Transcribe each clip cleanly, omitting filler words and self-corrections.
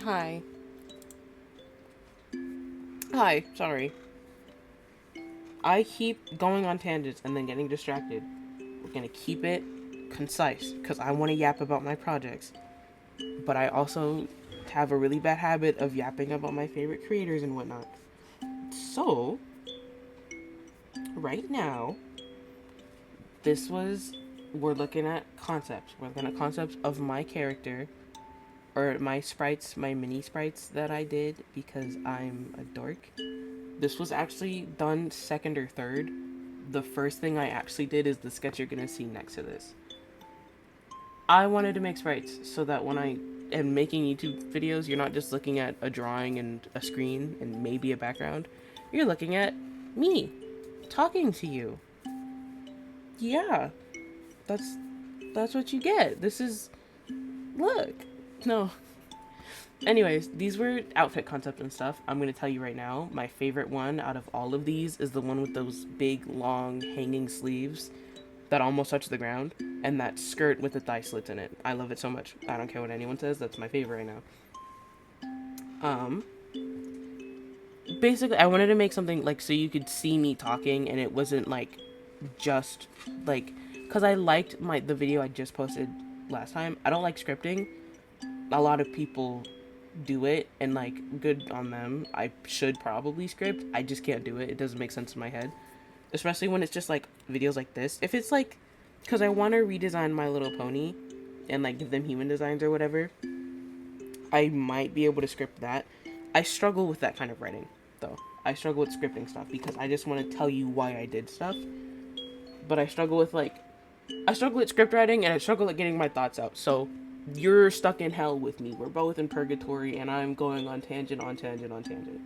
Hi. Hi, sorry. I keep going on tangents and then getting distracted. We're gonna keep it concise because I want to yap about my projects. But I also have a really bad habit of yapping about my favorite creators and whatnot. So, right now, this was. We're looking at concepts. We're looking at concepts of my character, or my sprites, my mini sprites that I did because I'm a dork. This was actually done second or third. The first thing I actually did is the sketch you're gonna see next to this. I wanted to make sprites so that when I am making YouTube videos, you're not just looking at a drawing and a screen and maybe a background. You're looking at me talking to you. Yeah, that's that's what you get. This is look. No. Anyways, these were outfit concepts and stuff. I'm gonna tell you right now, my favorite one out of all of these is the one with those big, long, hanging sleeves that almost touch the ground, and that skirt with the thigh slits in it. I love it so much. I don't care what anyone says. That's my favorite right now. Basically, I wanted to make something like so you could see me talking, and it wasn't like just like because I liked the video I just posted last time. I don't like scripting. A lot of people do it, and like good on them. I should probably script. I just can't do it. It doesn't make sense in my head, especially when it's just like videos like this. If it's like because I want to redesign My Little Pony and like give them human designs or whatever, I might be able to script that. I struggle with that kind of writing though. I struggle with scripting stuff because I just want to tell you why I did stuff. But I struggle with script writing and I struggle at getting my thoughts out. So you're stuck in hell with me. We're both in purgatory and I'm going on tangent on tangent on tangent.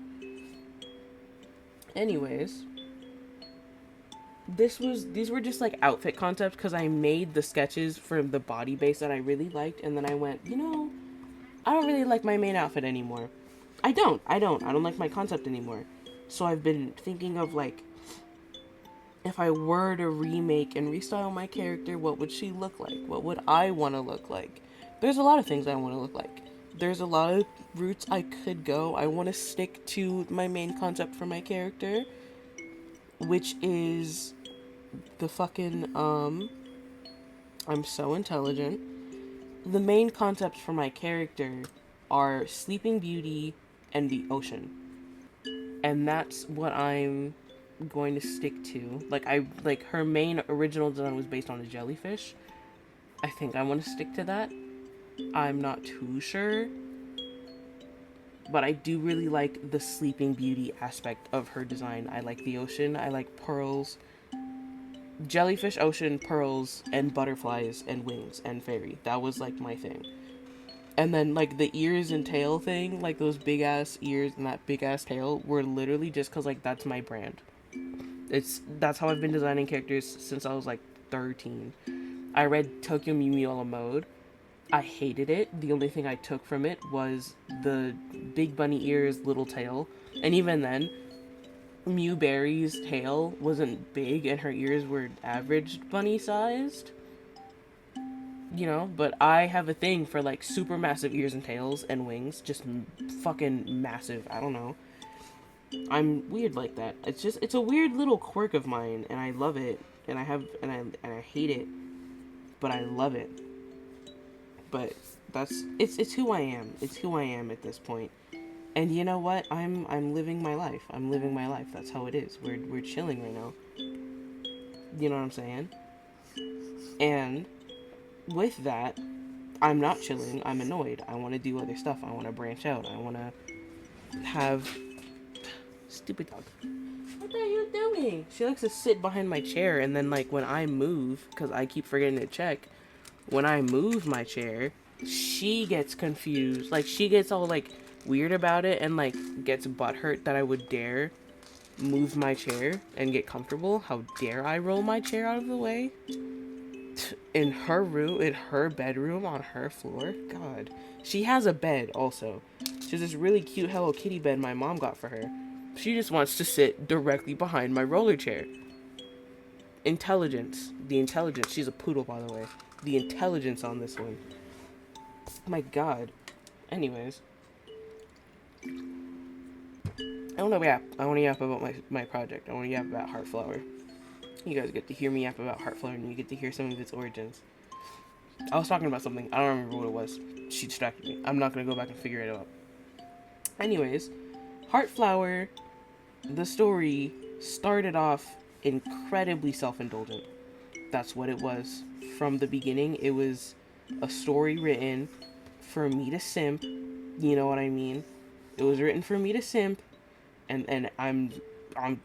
Anyways, these were just like outfit concepts because I made the sketches for the body base that I really liked, and then I went, I don't really like my main outfit anymore. I don't like my concept anymore. So I've been thinking of like if I were to remake and restyle my character, what would she look like? What would I want to look like? There's a lot of things I want to look like. There's a lot of routes I could go. I want to stick to my main concept for my character, which is the fucking I'm so intelligent. The main concepts for my character are Sleeping Beauty and the ocean. And that's what I'm going to stick to. Like her main original design was based on a jellyfish. I think I want to stick to that. I'm not too sure. But I do really like the Sleeping Beauty aspect of her design. I like the ocean. I like pearls. Jellyfish, ocean, pearls, and butterflies, and wings, and fairy. That was like my thing. And then like the ears and tail thing, like those big ass ears and that big ass tail were literally just cause like that's my brand. That's how I've been designing characters since I was like 13. I read Tokyo Mew Mew a la mode. I hated it. The only thing I took from it was the big bunny ears, little tail. And even then, Mew Berry's tail wasn't big and her ears were average bunny sized. But I have a thing for like super massive ears and tails and wings. Just fucking massive. I don't know. I'm weird like that. It's a weird little quirk of mine and I love it. And I hate it, but I love it. But it's who I am. It's who I am at this point. And you know what? I'm living my life. I'm living my life. That's how it is. We're chilling right now. You know what I'm saying? And with that, I'm not chilling. I'm annoyed. I want to do other stuff. I want to branch out. I want to have stupid dog. What are you doing? She likes to sit behind my chair and then like when I move cuz I keep forgetting to check, when I move my chair, she gets confused. Like she gets all like weird about it and like gets butthurt that I would dare move my chair and get comfortable. How dare I roll my chair out of the way? In her room, in her bedroom, on her floor. God. She has a bed also. She has this really cute Hello Kitty bed my mom got for her. She just wants to sit directly behind my roller chair. Intelligence. The intelligence. She's a poodle, by the way. The intelligence on this one. My God. Anyways. I don't know, yap. I want to yap about my project. I want to yap about Heartflower. You guys get to hear me yap about Heartflower, and you get to hear some of its origins. I was talking about something. I don't remember what it was. She distracted me. I'm not going to go back and figure it out. Anyways, Heartflower, the story, started off incredibly self-indulgent. That's what it was. From the beginning, it was a story written for me to simp. You know what I mean? It was written for me to simp, and I'm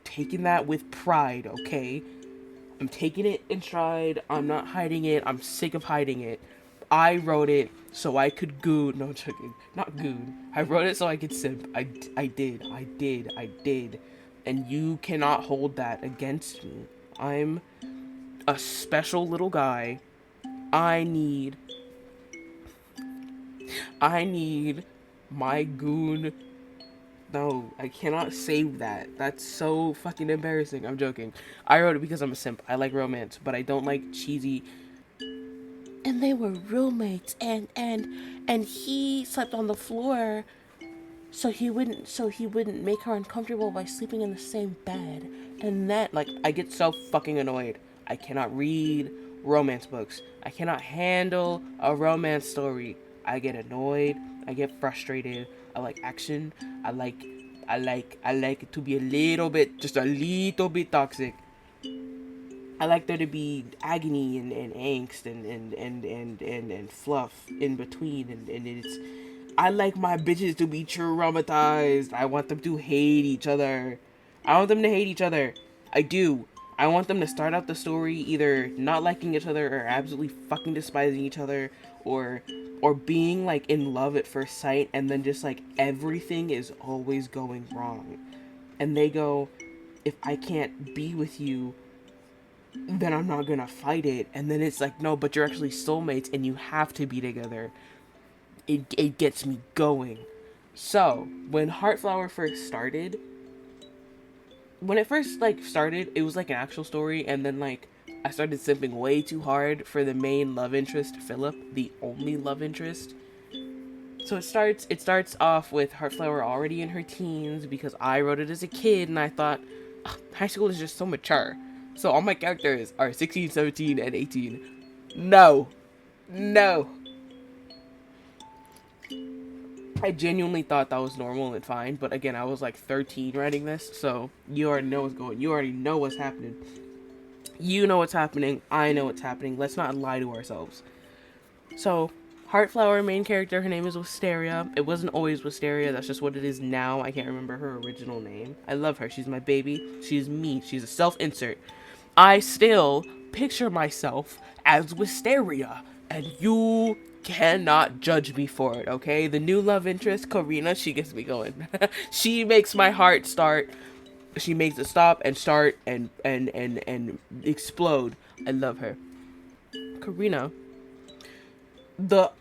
taking that with pride, okay? I'm taking it in stride. I'm not hiding it. I'm sick of hiding it. I wrote it so I could goon. No, I'm joking. Not goon. I wrote it so I could simp. I did. And you cannot hold that against me. I'm a special little guy. I need my goon. No, I cannot save that. That's so fucking embarrassing. I'm joking. I wrote it because I'm a simp. I like romance, but I don't like cheesy. And they were roommates, and he slept on the floor, so he wouldn't make her uncomfortable by sleeping in the same bed. And that, like, I get so fucking annoyed. I cannot read romance books. I cannot handle a romance story. I get annoyed. I get frustrated. I like action. I like it to be just a little bit toxic. I like there to be agony and angst and fluff in between, and it's, I like my bitches to be traumatized. I want them to hate each other. I want them to hate each other. I do. I want them to start out the story either not liking each other or absolutely fucking despising each other, or being like in love at first sight, and then just like everything is always going wrong. And they go, if I can't be with you, then I'm not gonna fight it. And then it's like, no, but you're actually soulmates and you have to be together. It gets me going. So when Heartflower first started, it was like an actual story, and then like I started simping way too hard for the main love interest, Philip, the only love interest. So it starts off with Heartflower already in her teens, because I wrote it as a kid and I thought, high school is just so mature. So all my characters are 16, 17, and 18. No. I genuinely thought that was normal and fine, but again, I was like 13 writing this, so you already know what's going. You already know what's happening. You know what's happening. I know what's happening. Let's not lie to ourselves. So, Heartflower, main character, her name is Wisteria. It wasn't always Wisteria, that's just what it is now. I can't remember her original name. I love her. She's my baby. She's me. She's a self-insert. I still picture myself as Wisteria, and you cannot judge me for it, okay? The new love interest, Karina, she gets me going. She makes my heart start. She makes it stop and start and explode. I love her. Karina, the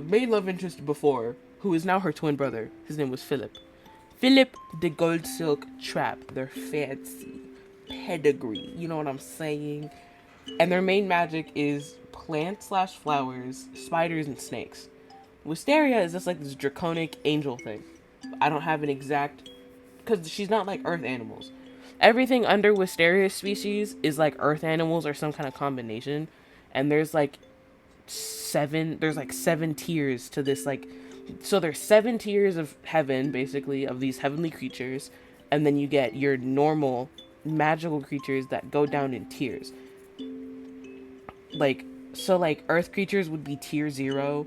main love interest before, who is now her twin brother, his name was Philip. Philip the Gold Silk Trap. They're fancy. Pedigree. You know what I'm saying? And their main magic is plant/flowers, spiders, and snakes. Wisteria is just like this draconic angel thing. I don't have an exact, because she's not like earth animals. Everything under Wisteria's species is like earth animals or some kind of combination. And there's like seven tiers to this, like, so there's 7 tiers of heaven, basically, of these heavenly creatures, and then you get your normal magical creatures that go down in tiers. Like, so like earth creatures would be tier 0.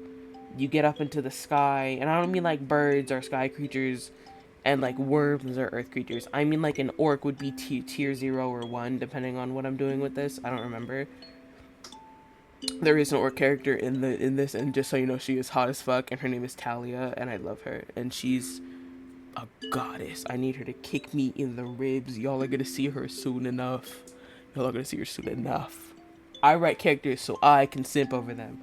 You get up into the sky, and I don't mean like birds or sky creatures and like worms or earth creatures. I mean like an orc would be tier 0 or 1, depending on what I'm doing with this. I don't remember. There is an orc character in this, and just so you know, she is hot as fuck, and her name is Talia, and I love her, and she's a goddess. I need her to kick me in the ribs. Y'all are gonna see her soon enough. I write characters so I can simp over them.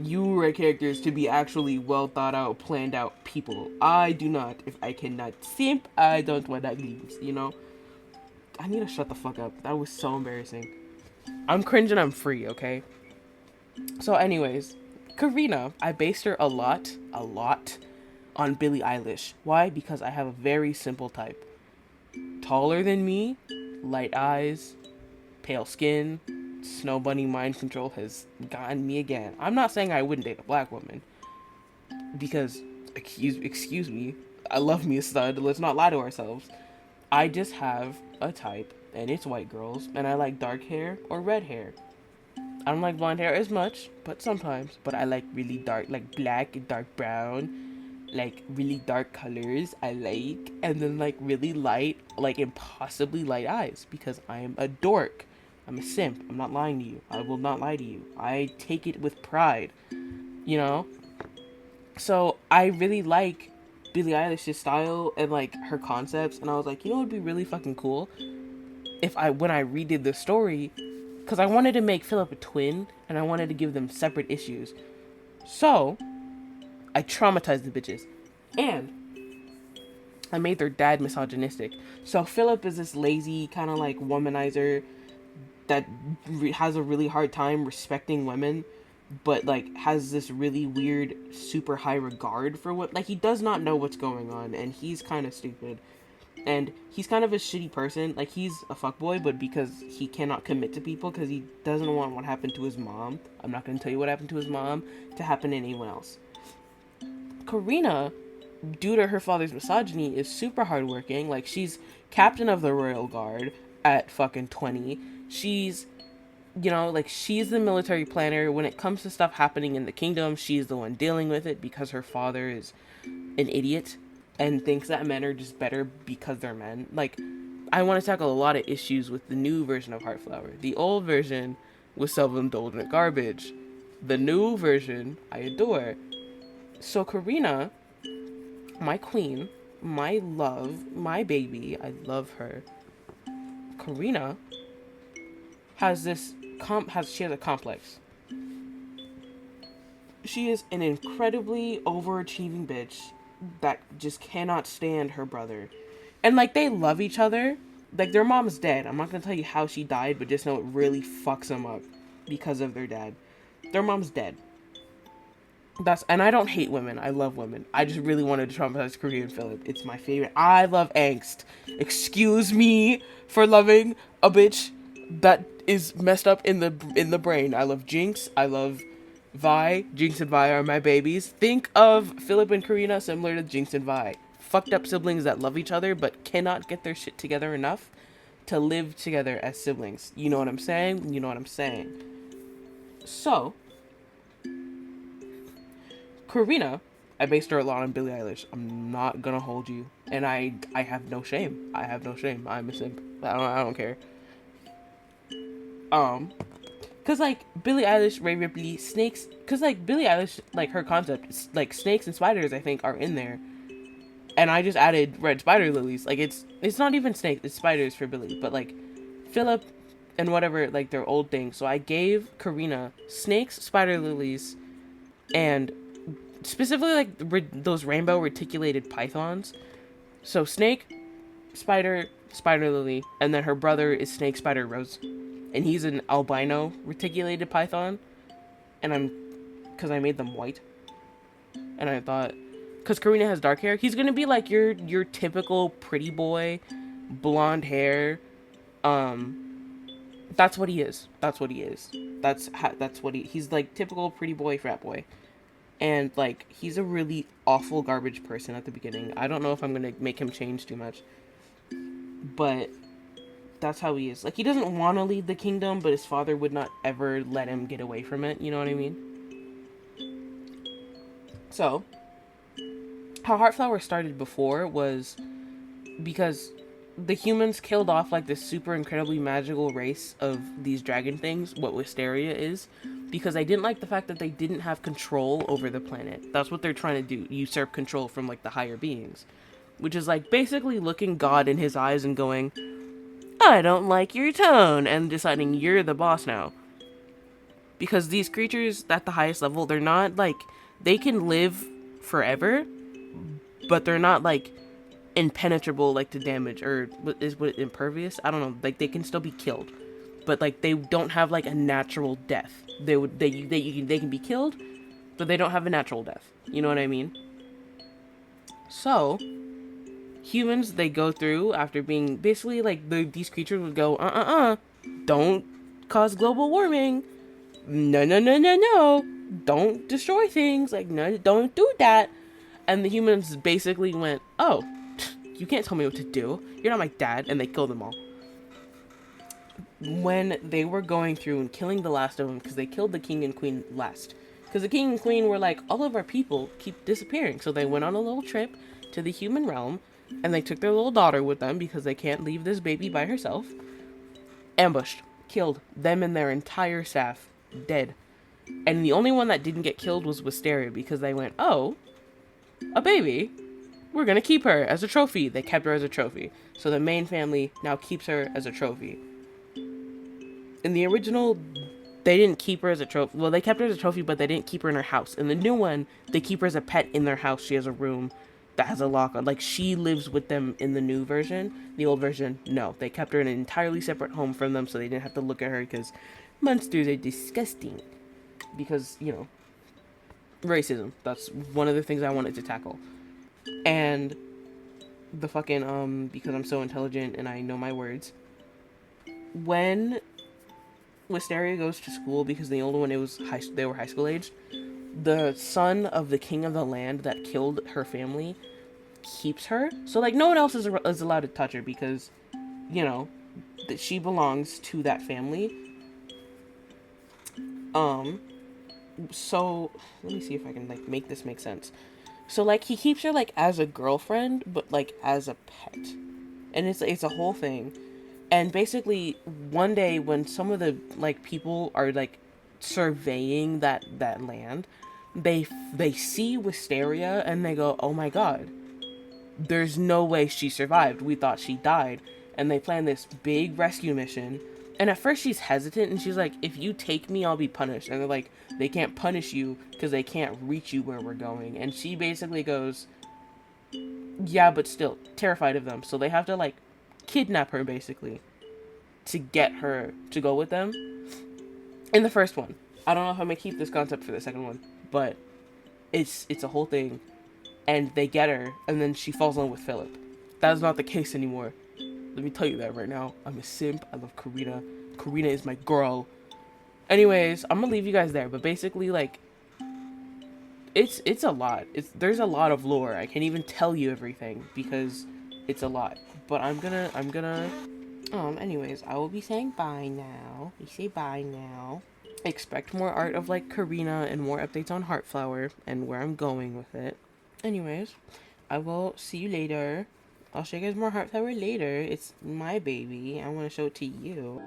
You write characters to be actually well thought out, planned out people. I do not. If I cannot simp, I don't want that glimpse, you know? I need to shut the fuck up. That was so embarrassing. I'm cringing, I'm free, okay? So anyways, Karina, I based her a lot on Billie Eilish. Why? Because I have a very simple type. Taller than me, light eyes, pale skin, snow bunny mind control has gotten me again. I'm not saying I wouldn't date a black woman, because, excuse me, I love me a stud, let's not lie to ourselves. I just have a type, and it's white girls, and I like dark hair or red hair. I don't like blonde hair as much, but sometimes. But I like really dark, like black and dark brown, like really dark colors I like. And then like really light, like impossibly light eyes, because I am a dork. I'm a simp. I'm not lying to you. I will not lie to you. I take it with pride, you know? So I really like Billie Eilish's style and like her concepts. And I was like, you know what would be really fucking cool? If when I redid the story, because I wanted to make Philip a twin, and I wanted to give them separate issues. So, I traumatized the bitches. And I made their dad misogynistic. So, Philip is this lazy, kind of like womanizer that has a really hard time respecting women, but like has this really weird, super high regard for what, like he does not know what's going on, and he's kind of stupid. And he's kind of a shitty person. Like, he's a fuckboy, but because he cannot commit to people because he doesn't want what happened to his mom. I'm not going to tell you what happened to his mom to happen to anyone else. Karina, due to her father's misogyny, is super hardworking. Like, she's captain of the Royal Guard at fucking 20. She's, you know, like, she's the military planner. When it comes to stuff happening in the kingdom, she's the one dealing with it because her father is an idiot and thinks that men are just better because they're men. Like, I want to tackle a lot of issues with the new version of Heartflower. The old version was self-indulgent garbage. The new version, I adore. So Karina, my queen, my love, my baby, I love her. Karina has this, she has a complex. She is an incredibly overachieving bitch that just cannot stand her brother. And, like, they love each other. Like, their mom's dead. I'm not gonna tell you how she died, but just know it really fucks them up because of their dad. Their mom's dead. And I don't hate women. I love women. I just really wanted to traumatize Korean Philip. It's my favorite. I love angst. Excuse me for loving a bitch that is messed up in the brain. I love Jinx. I love Vi. Jinx and Vi are my babies. Think of Philip and Karina similar to Jinx and Vi. Fucked up siblings that love each other but cannot get their shit together enough to live together as siblings. You know what I'm saying? You know what I'm saying. So, Karina, I based her a lot on Billie Eilish. I'm not gonna hold you. And I have no shame. I have no shame. I'm a simp. I don't care. Cause like Billie Eilish, Ray Ripley, snakes. Cause like Billie Eilish, like her concept, like snakes and spiders, I think are in there. And I just added red spider lilies. Like it's not even snakes, it's spiders for Billie. But like Philip and whatever, like their old thing. So I gave Karina snakes, spider lilies, and specifically like those rainbow reticulated pythons. So snake, spider lily, and then her brother is snake, spider, rose. And he's an albino reticulated python. And because I made them white. And I thought, because Karina has dark hair, he's going to be like your typical pretty boy, blonde hair. That's what he is. That's what he is. That's what he's like typical pretty boy, frat boy. And like, he's a really awful garbage person at the beginning. I don't know if I'm going to make him change too much. But that's how he is. Like, he doesn't want to lead the kingdom, but his father would not ever let him get away from it. You know what I mean? So, how Heartflower started before was because the humans killed off, like, this super incredibly magical race of these dragon things, what Wisteria is, because I didn't like the fact that they didn't have control over the planet. That's what they're trying to do, usurp control from, like, the higher beings. Which is, like, basically looking God in his eyes and going, I don't like your tone, and deciding you're the boss now. Because these creatures at the highest level, they're not, like, they can live forever, but they're not, like, impenetrable, like, to damage, or is impervious? I don't know, like, they can still be killed. But, like, they don't have, like, a natural death. They can be killed, but they don't have a natural death. You know what I mean? So humans, they go through after being basically like these creatures would go, don't cause global warming. No, no, no, no, no. Don't destroy things. Like, no, don't do that. And the humans basically went, oh, you can't tell me what to do. You're not my dad. And they killed them all. When they were going through and killing the last of them, because they killed the king and queen last. Because the king and queen were like, all of our people keep disappearing. So they went on a little trip to the human realm, and they took their little daughter with them because they can't leave this baby by herself. Ambushed, killed them and their entire staff, dead. And the only one that didn't get killed was Wisteria because they went, oh, a baby. We're going to keep her as a trophy. They kept her as a trophy. So the main family now keeps her as a trophy. In the original, they didn't keep her as a trophy. Well, they kept her as a trophy, but they didn't keep her in her house. In the new one, they keep her as a pet in their house. She has a room that has a lock on. Like, she lives with them in the new version. The old version, no. They kept her in an entirely separate home from them so they didn't have to look at her because monsters are disgusting. Because, you know, racism. That's one of the things I wanted to tackle. And the fucking, because I'm so intelligent and I know my words. When Wisteria goes to school, because the older one, they were high school aged, the son of the king of the land that killed her family keeps her. So, like, no one else is allowed to touch her because, you know, that she belongs to that family. So let me see if I can like make this make sense. So like he keeps her like as a girlfriend, but like as a pet, and it's a whole thing. And basically, one day when some of the like people are like surveying that land, they see Wisteria and they go, "Oh my god, there's no way she survived. We thought she died." And they plan this big rescue mission. And at first she's hesitant and she's like, if you take me, I'll be punished. And they're like, they can't punish you because they can't reach you where we're going. And she basically goes, yeah, but still terrified of them. So they have to like kidnap her basically to get her to go with them. In the first one, I don't know if I'm gonna keep this concept for the second one, but it's a whole thing. And they get her, and then she falls in love with Philip. That is not the case anymore. Let me tell you that right now. I'm a simp. I love Karina. Karina is my girl. Anyways, I'm gonna leave you guys there. But basically, like, it's a lot. There's a lot of lore. I can't even tell you everything because it's a lot. But anyways, I will be saying bye now. We say bye now. Expect more art of like Karina and more updates on Heartflower and where I'm going with it. Anyways, I will see you later. I'll show you guys more Heartflower later. It's my baby. I want to show it to you.